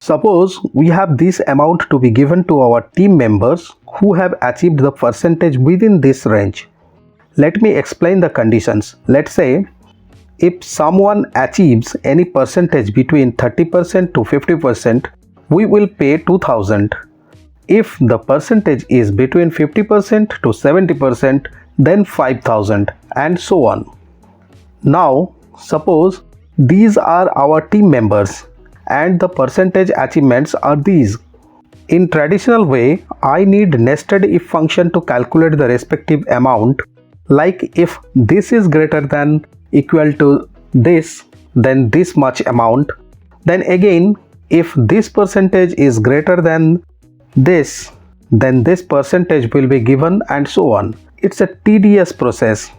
Suppose we have this amount to be given to our team members who have achieved the percentage within this range. Let me explain the conditions. Let's say if someone achieves any percentage between 30% to 50%, we will pay 2000. If the percentage is between 50% to 70%, then 5000, and so on. Now, suppose these are our team members and the percentage achievements are these. In traditional way, I need nested if function to calculate the respective amount. Like if this is greater than equal to this, then this much amount. Then again, if this percentage is greater than this, then this percentage will be given, and so on. It's a tedious process,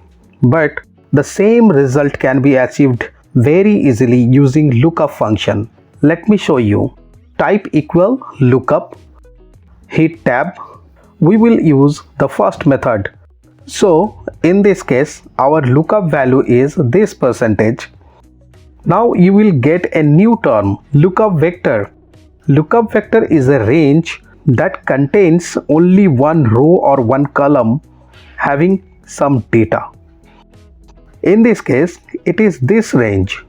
but the same result can be achieved very easily using lookup function. Let me show you. Type equal lookup, hit tab. We will use the first method. So in this case, our lookup value is this percentage. Now you will get a new term, lookup vector. Lookup vector is a range that contains only one row or one column having some data. In this case, it is this range,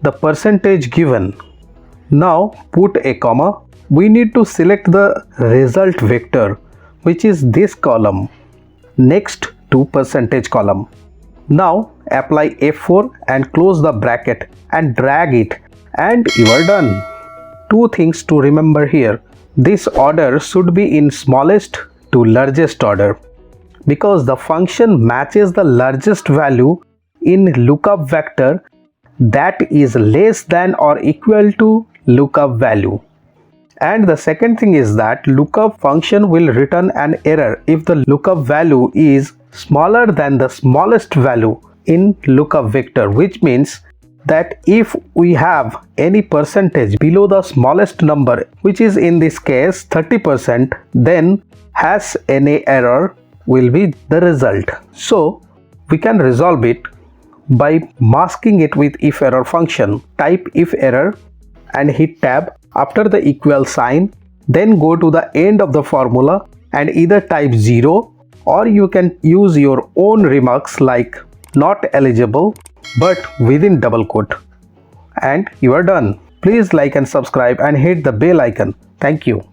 the percentage given. Now put a comma. We need to select the result vector, which is this column, next to percentage column. Now apply F4 and close the bracket and drag it, and you are done. Two things to remember here. This order should be in smallest to largest order, because the function matches the largest value in lookup vector that is less than or equal to lookup value. And the second thing is that lookup function will return an error if the lookup value is smaller than the smallest value in lookup vector, which means that if we have any percentage below the smallest number, which is in this case 30%, then has any error will be the result. So we can resolve it by masking it with if error function. Type if error and hit tab after the equal sign, then go to the end of the formula and either type 0, or you can use your own remarks like not eligible but within double quote, and you are done. Please like and subscribe and hit the bell icon. Thank you.